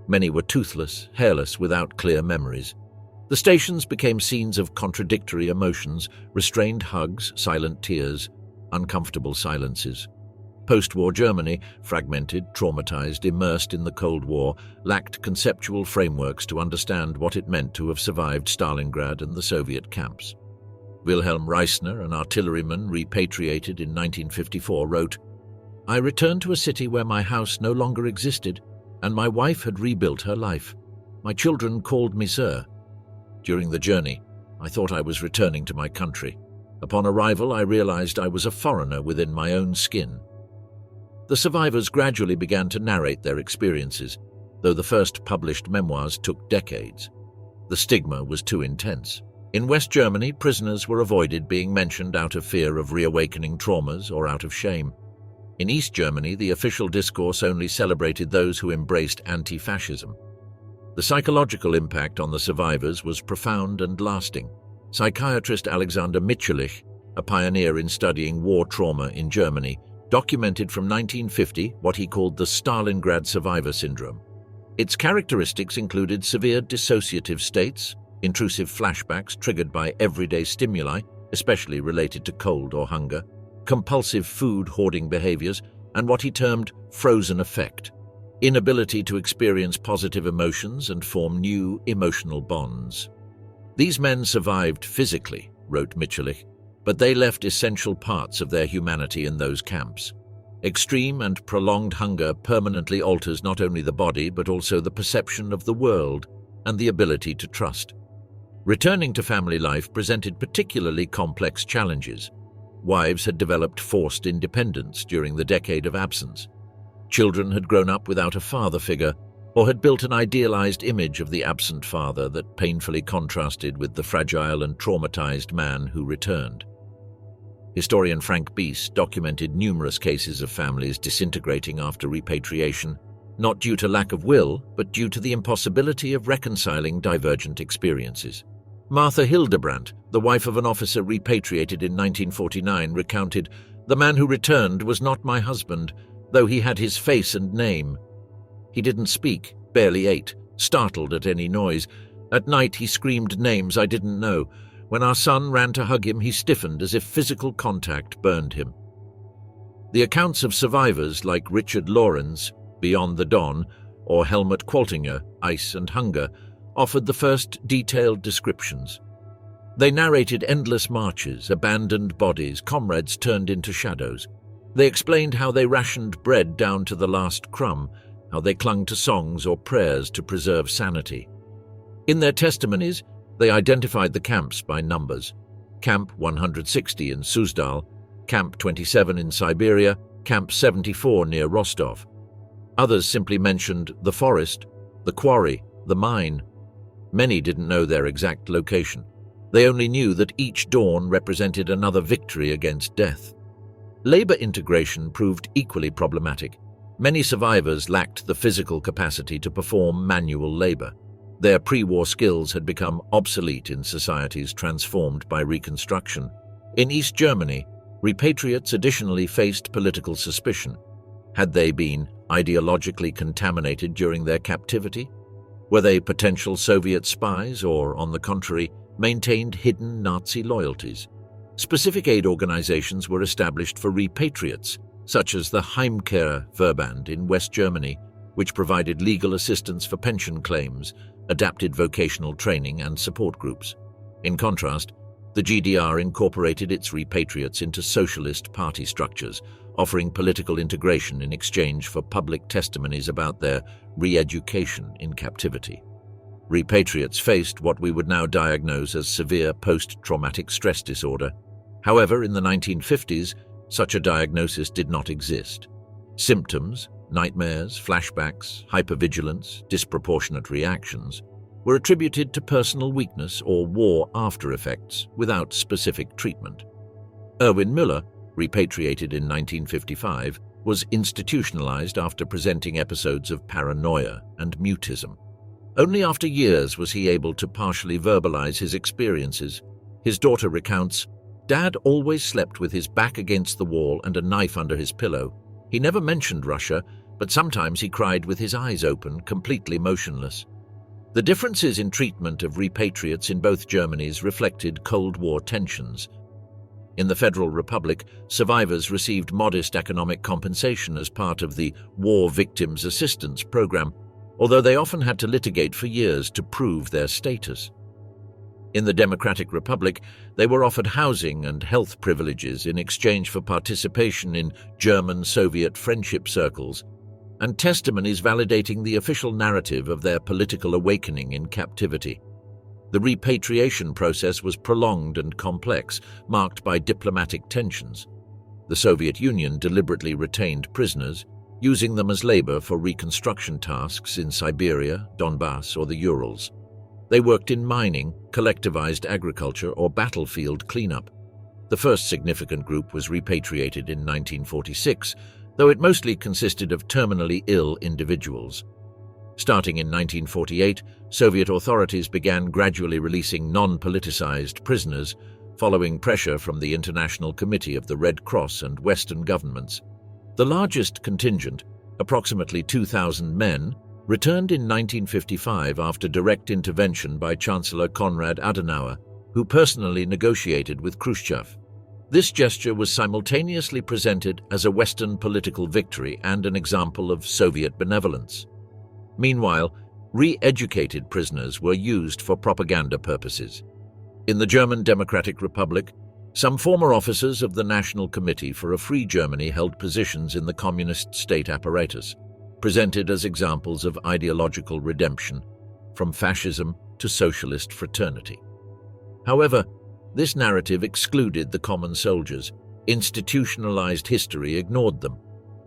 Many were toothless, hairless, without clear memories. The stations became scenes of contradictory emotions, restrained hugs, silent tears, uncomfortable silences. Post-war Germany, fragmented, traumatized, immersed in the Cold War, lacked conceptual frameworks to understand what it meant to have survived Stalingrad and the Soviet camps. Wilhelm Reisner, an artilleryman repatriated in 1954, wrote, "I returned to a city where my house no longer existed, and my wife had rebuilt her life. My children called me sir. During the journey, I thought I was returning to my country. Upon arrival, I realized I was a foreigner within my own skin." The survivors gradually began to narrate their experiences, though the first published memoirs took decades. The stigma was too intense. In West Germany, prisoners were avoided being mentioned out of fear of reawakening traumas or out of shame. In East Germany, the official discourse only celebrated those who embraced anti-fascism. The psychological impact on the survivors was profound and lasting. Psychiatrist Alexander Mitscherlich, a pioneer in studying war trauma in Germany, documented from 1950 what he called the Stalingrad survivor syndrome. Its characteristics included severe dissociative states, intrusive flashbacks triggered by everyday stimuli, especially related to cold or hunger, compulsive food hoarding behaviors, and what he termed frozen affect, inability to experience positive emotions and form new emotional bonds. "These men survived physically," wrote Mitscherlich, "but they left essential parts of their humanity in those camps. Extreme and prolonged hunger permanently alters not only the body but also the perception of the world and the ability to trust. Returning to family life presented particularly complex challenges. Wives had developed forced independence during the decade of absence. Children had grown up without a father figure or had built an idealized image of the absent father that painfully contrasted with the fragile and traumatized man who returned. Historian Frank Bies documented numerous cases of families disintegrating after repatriation, not due to lack of will, but due to the impossibility of reconciling divergent experiences. Martha Hildebrandt, the wife of an officer repatriated in 1949, recounted, "The man who returned was not my husband, though he had his face and name. He didn't speak, barely ate, startled at any noise. At night he screamed names I didn't know. When our son ran to hug him, he stiffened as if physical contact burned him." The accounts of survivors like Richard Lawrence, Beyond the Dawn, or Helmut Qualtinger, Ice and Hunger, offered the first detailed descriptions. They narrated endless marches, abandoned bodies, comrades turned into shadows. They explained how they rationed bread down to the last crumb, how they clung to songs or prayers to preserve sanity. In their testimonies, they identified the camps by numbers: Camp 160 in Suzdal, Camp 27 in Siberia, Camp 74 near Rostov. Others simply mentioned the forest, the quarry, the mine. Many didn't know their exact location. They only knew that each dawn represented another victory against death. Labor integration proved equally problematic. Many survivors lacked the physical capacity to perform manual labor. Their pre-war skills had become obsolete in societies transformed by reconstruction. In East Germany, repatriates additionally faced political suspicion. Had they been ideologically contaminated during their captivity? Were they potential Soviet spies or, on the contrary, maintained hidden Nazi loyalties? Specific aid organizations were established for repatriates, such as the Heimkehrverband in West Germany, which provided legal assistance for pension claims, adapted vocational training and support groups. In contrast, the GDR incorporated its repatriates into socialist party structures, offering political integration in exchange for public testimonies about their re-education in captivity. Repatriates faced what we would now diagnose as severe post-traumatic stress disorder. However, in the 1950s, such a diagnosis did not exist. Symptoms, nightmares, flashbacks, hypervigilance, disproportionate reactions, were attributed to personal weakness or war after-effects without specific treatment. Erwin Müller, repatriated in 1955, was institutionalized after presenting episodes of paranoia and mutism. Only after years was he able to partially verbalize his experiences. His daughter recounts, "Dad always slept with his back against the wall and a knife under his pillow. He never mentioned Russia, but sometimes he cried with his eyes open, completely motionless." The differences in treatment of repatriates in both Germanys reflected Cold War tensions. In the Federal Republic, survivors received modest economic compensation as part of the War Victims Assistance Program, although they often had to litigate for years to prove their status. In the Democratic Republic, they were offered housing and health privileges in exchange for participation in German-Soviet friendship circles, and testimonies validating the official narrative of their political awakening in captivity. The repatriation process was prolonged and complex, marked by diplomatic tensions. The Soviet Union deliberately retained prisoners, using them as labor for reconstruction tasks in Siberia, Donbass, or the Urals. They worked in mining, collectivized agriculture, or battlefield cleanup. The first significant group was repatriated in 1946, though it mostly consisted of terminally ill individuals. Starting in 1948, Soviet authorities began gradually releasing non-politicized prisoners, following pressure from the International Committee of the Red Cross and Western governments. The largest contingent, approximately 2,000 men, returned in 1955 after direct intervention by Chancellor Konrad Adenauer, who personally negotiated with Khrushchev. This gesture was simultaneously presented as a Western political victory and an example of Soviet benevolence. Meanwhile, re-educated prisoners were used for propaganda purposes. In the German Democratic Republic, some former officers of the National Committee for a Free Germany held positions in the communist state apparatus, presented as examples of ideological redemption, from fascism to socialist fraternity. However, this narrative excluded the common soldiers. Institutionalized history ignored them.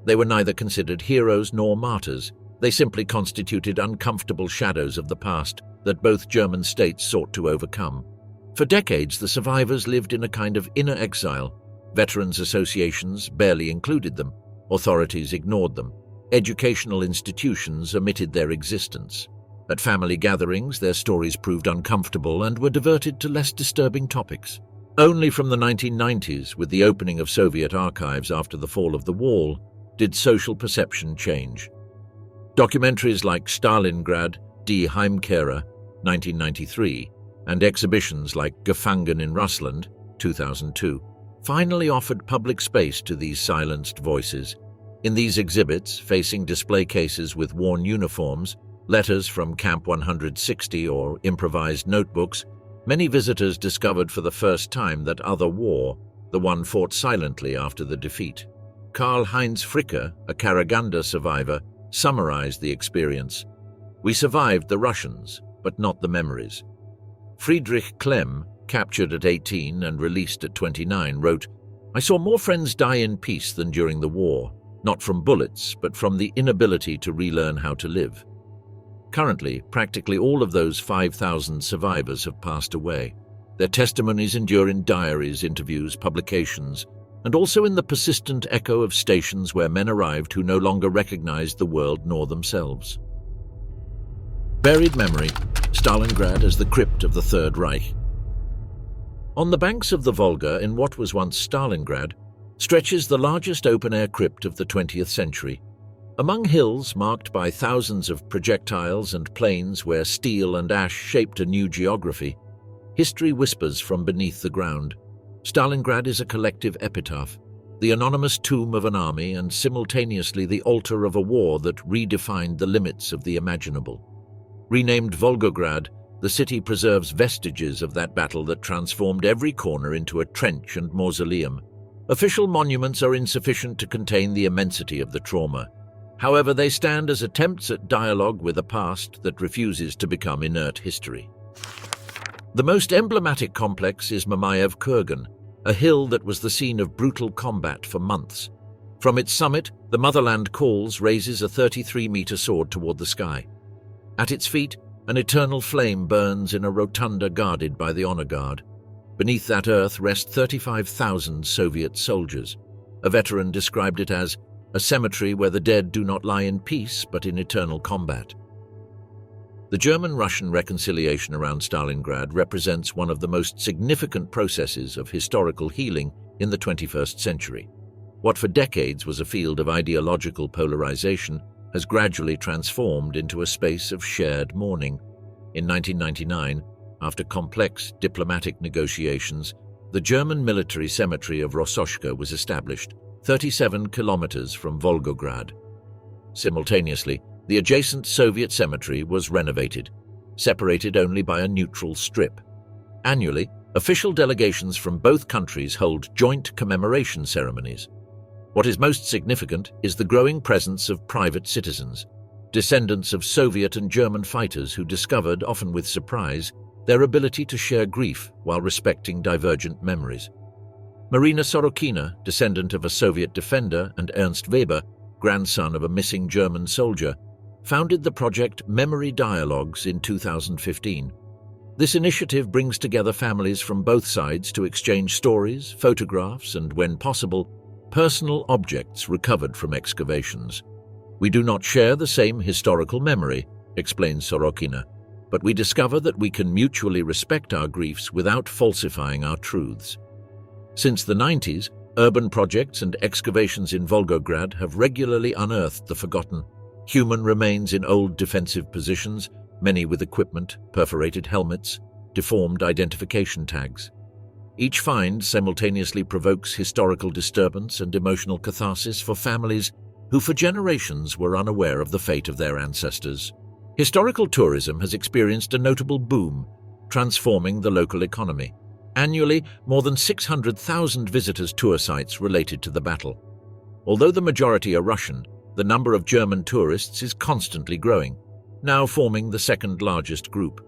They were neither considered heroes nor martyrs. They simply constituted uncomfortable shadows of the past that both German states sought to overcome. For decades, the survivors lived in a kind of inner exile. Veterans associations barely included them. Authorities ignored them. Educational institutions omitted their existence. At family gatherings, their stories proved uncomfortable and were diverted to less disturbing topics. Only from the 1990s, with the opening of Soviet archives after the fall of the wall, did social perception change. Documentaries like Stalingrad, Die Heimkehrer, 1993, and exhibitions like Gefangen in Russland, 2002, finally offered public space to these silenced voices. In these exhibits, facing display cases with worn uniforms, letters from Camp 160 or improvised notebooks, many visitors discovered for the first time that other war, the one fought silently after the defeat. Karl-Heinz Fricke, a Karaganda survivor, summarized the experience. "We survived the Russians, but not the memories." Friedrich Klemm, captured at 18 and released at 29, wrote, "I saw more friends die in peace than during the war, not from bullets, but from the inability to relearn how to live." Currently, practically all of those 5,000 survivors have passed away. Their testimonies endure in diaries, interviews, publications, and also in the persistent echo of stations where men arrived who no longer recognized the world nor themselves. Buried memory, Stalingrad as the crypt of the Third Reich. On the banks of the Volga, in what was once Stalingrad, stretches the largest open-air crypt of the 20th century. Among hills marked by thousands of projectiles and plains where steel and ash shaped a new geography, history whispers from beneath the ground. Stalingrad is a collective epitaph, the anonymous tomb of an army and simultaneously the altar of a war that redefined the limits of the imaginable. Renamed Volgograd, the city preserves vestiges of that battle that transformed every corner into a trench and mausoleum. Official monuments are insufficient to contain the immensity of the trauma. However, they stand as attempts at dialogue with a past that refuses to become inert history. The most emblematic complex is Mamayev Kurgan, a hill that was the scene of brutal combat for months. From its summit, the Motherland Calls raises a 33-meter sword toward the sky. At its feet, an eternal flame burns in a rotunda guarded by the honor guard. Beneath that earth rest 35,000 Soviet soldiers. A veteran described it as a cemetery where the dead do not lie in peace but in eternal combat. The German-Russian reconciliation around Stalingrad represents one of the most significant processes of historical healing in the 21st century. What for decades was a field of ideological polarization has gradually transformed into a space of shared mourning. In 1999, after complex diplomatic negotiations, the German military cemetery of Rossoshka was established, 37 kilometers from Volgograd. Simultaneously, the adjacent Soviet cemetery was renovated, separated only by a neutral strip. Annually, official delegations from both countries hold joint commemoration ceremonies. What is most significant is the growing presence of private citizens, descendants of Soviet and German fighters who discovered, often with surprise, their ability to share grief while respecting divergent memories. Marina Sorokina, descendant of a Soviet defender, and Ernst Weber, grandson of a missing German soldier, founded the project Memory Dialogues in 2015. This initiative brings together families from both sides to exchange stories, photographs, and, when possible, personal objects recovered from excavations. "We do not share the same historical memory," explains Sorokina, "but we discover that we can mutually respect our griefs without falsifying our truths." Since the 90s, urban projects and excavations in Volgograd have regularly unearthed the forgotten. Human remains in old defensive positions, many with equipment, perforated helmets, deformed identification tags. Each find simultaneously provokes historical disturbance and emotional catharsis for families who for generations were unaware of the fate of their ancestors. Historical tourism has experienced a notable boom, transforming the local economy. Annually, more than 600,000 visitors tour sites related to the battle. Although the majority are Russian, the number of German tourists is constantly growing, now forming the second largest group.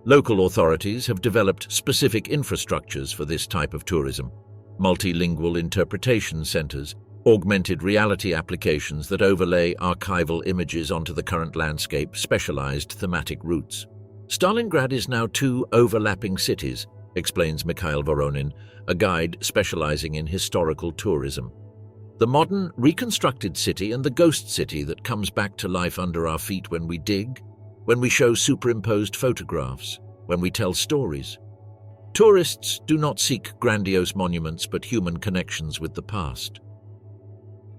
Local authorities have developed specific infrastructures for this type of tourism: multilingual interpretation centers, augmented reality applications that overlay archival images onto the current landscape, specialized thematic routes. Stalingrad is now two overlapping cities, explains Mikhail Voronin, a guide specializing in historical tourism. The modern, reconstructed city and the ghost city that comes back to life under our feet when we dig, when we show superimposed photographs, when we tell stories. Tourists do not seek grandiose monuments but human connections with the past.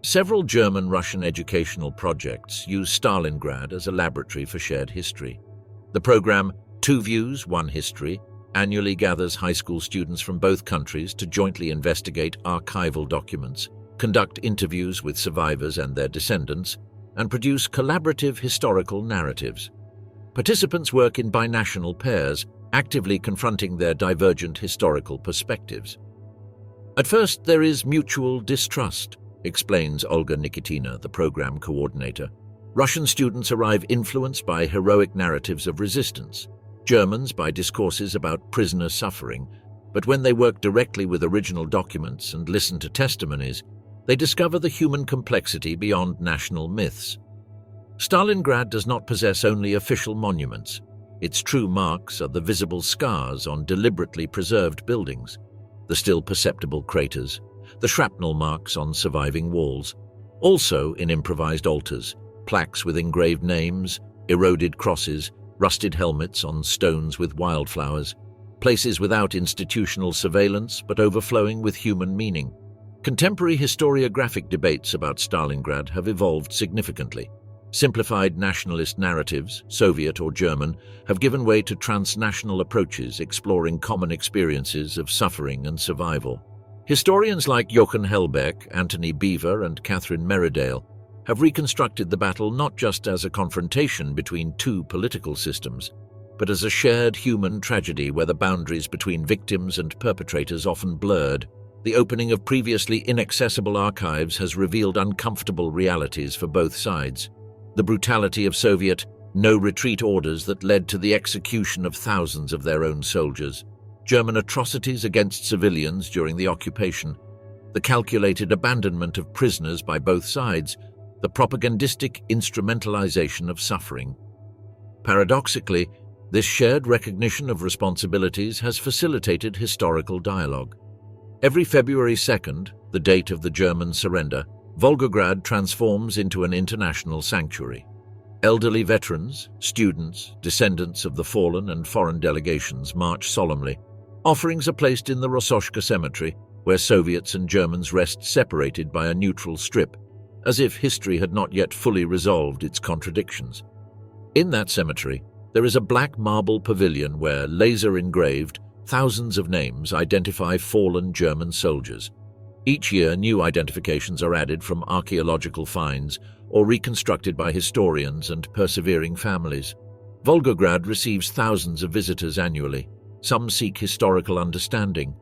Several German-Russian educational projects use Stalingrad as a laboratory for shared history. The program Two Views, One History annually gathers high school students from both countries to jointly investigate archival documents, conduct interviews with survivors and their descendants, and produce collaborative historical narratives. Participants work in binational pairs, actively confronting their divergent historical perspectives. At first, there is mutual distrust, explains Olga Nikitina, the program coordinator. Russian students arrive influenced by heroic narratives of resistance, Germans by discourses about prisoner suffering, but when they work directly with original documents and listen to testimonies, they discover the human complexity beyond national myths. Stalingrad does not possess only official monuments. Its true marks are the visible scars on deliberately preserved buildings, the still perceptible craters, the shrapnel marks on surviving walls. Also in improvised altars, plaques with engraved names, eroded crosses, rusted helmets on stones with wildflowers, places without institutional surveillance but overflowing with human meaning. Contemporary historiographic debates about Stalingrad have evolved significantly. Simplified nationalist narratives, Soviet or German, have given way to transnational approaches exploring common experiences of suffering and survival. Historians like Jochen Hellbeck, Anthony Beaver, and Catherine Merridale have reconstructed the battle not just as a confrontation between two political systems, but as a shared human tragedy where the boundaries between victims and perpetrators often blurred. The opening of previously inaccessible archives has revealed uncomfortable realities for both sides. The brutality of Soviet no-retreat orders that led to the execution of thousands of their own soldiers, German atrocities against civilians during the occupation, the calculated abandonment of prisoners by both sides, the propagandistic instrumentalization of suffering. Paradoxically, this shared recognition of responsibilities has facilitated historical dialogue. Every February 2nd, the date of the German surrender, Volgograd transforms into an international sanctuary. Elderly veterans, students, descendants of the fallen and foreign delegations march solemnly. Offerings are placed in the Rososhka cemetery, where Soviets and Germans rest separated by a neutral strip, as if history had not yet fully resolved its contradictions. In that cemetery, there is a black marble pavilion where, laser-engraved, thousands of names identify fallen German soldiers. Each year, new identifications are added from archaeological finds or reconstructed by historians and persevering families. Volgograd receives thousands of visitors annually. Some seek historical understanding.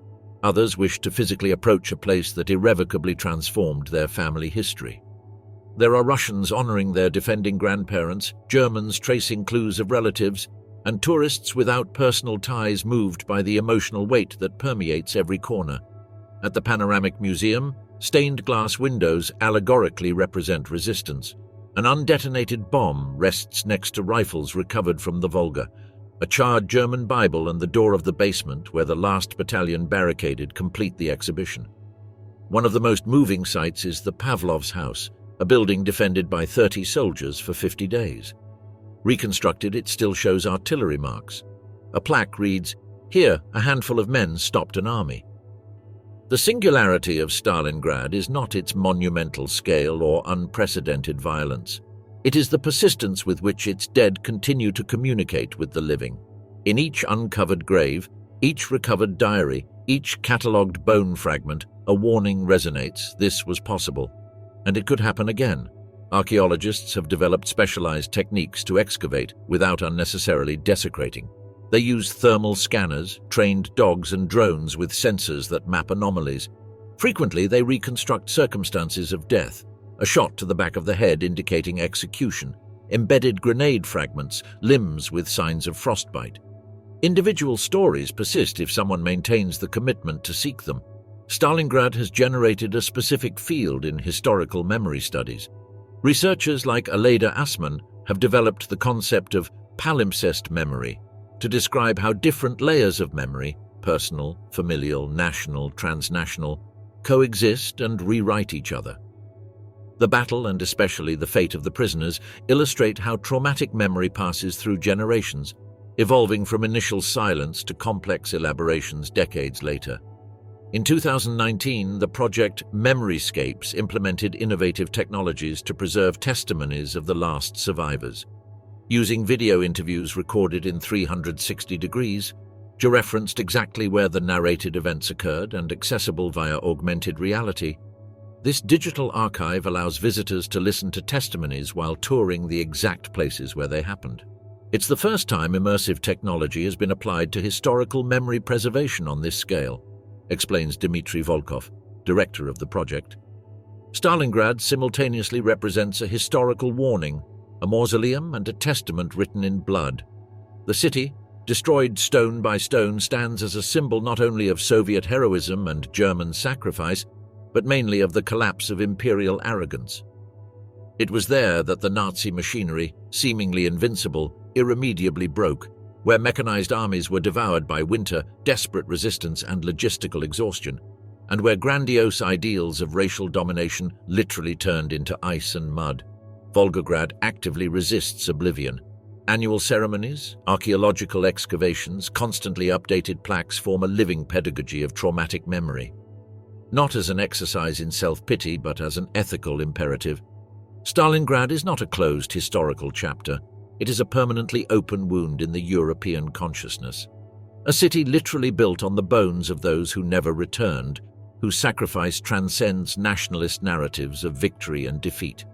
Others wish to physically approach a place that irrevocably transformed their family history. There are Russians honoring their defending grandparents, Germans tracing clues of relatives, and tourists without personal ties moved by the emotional weight that permeates every corner. At the Panoramic Museum, stained glass windows allegorically represent resistance. An undetonated bomb rests next to rifles recovered from the Volga. A charred German Bible and the door of the basement where the last battalion barricaded complete the exhibition. One of the most moving sights is the Pavlov's house, a building defended by 30 soldiers for 50 days. Reconstructed, it still shows artillery marks. A plaque reads, "Here, a handful of men stopped an army." The singularity of Stalingrad is not its monumental scale or unprecedented violence. It is the persistence with which its dead continue to communicate with the living. In each uncovered grave, each recovered diary, each catalogued bone fragment, a warning resonates: this was possible. And it could happen again. Archaeologists have developed specialized techniques to excavate without unnecessarily desecrating. They use thermal scanners, trained dogs and drones with sensors that map anomalies. Frequently, they reconstruct circumstances of death: a shot to the back of the head indicating execution, embedded grenade fragments, limbs with signs of frostbite. Individual stories persist if someone maintains the commitment to seek them. Stalingrad has generated a specific field in historical memory studies. Researchers like Aleda Assmann have developed the concept of palimpsest memory to describe how different layers of memory, personal, familial, national, transnational, coexist and rewrite each other. The battle, and especially the fate of the prisoners, illustrate how traumatic memory passes through generations, evolving from initial silence to complex elaborations decades later. In 2019, the project Memoryscapes implemented innovative technologies to preserve testimonies of the last survivors. Using video interviews recorded in 360 degrees, georeferenced exactly where the narrated events occurred and accessible via augmented reality, this digital archive allows visitors to listen to testimonies while touring the exact places where they happened. It's the first time immersive technology has been applied to historical memory preservation on this scale, explains Dmitry Volkov, director of the project. Stalingrad simultaneously represents a historical warning, a mausoleum and a testament written in blood. The city, destroyed stone by stone, stands as a symbol not only of Soviet heroism and German sacrifice, but mainly of the collapse of imperial arrogance. It was there that the Nazi machinery, seemingly invincible, irremediably broke, where mechanized armies were devoured by winter, desperate resistance and logistical exhaustion, and where grandiose ideals of racial domination literally turned into ice and mud. Volgograd actively resists oblivion. Annual ceremonies, archaeological excavations, constantly updated plaques form a living pedagogy of traumatic memory. Not as an exercise in self-pity, but as an ethical imperative. Stalingrad is not a closed historical chapter. It is a permanently open wound in the European consciousness. A city literally built on the bones of those who never returned, whose sacrifice transcends nationalist narratives of victory and defeat.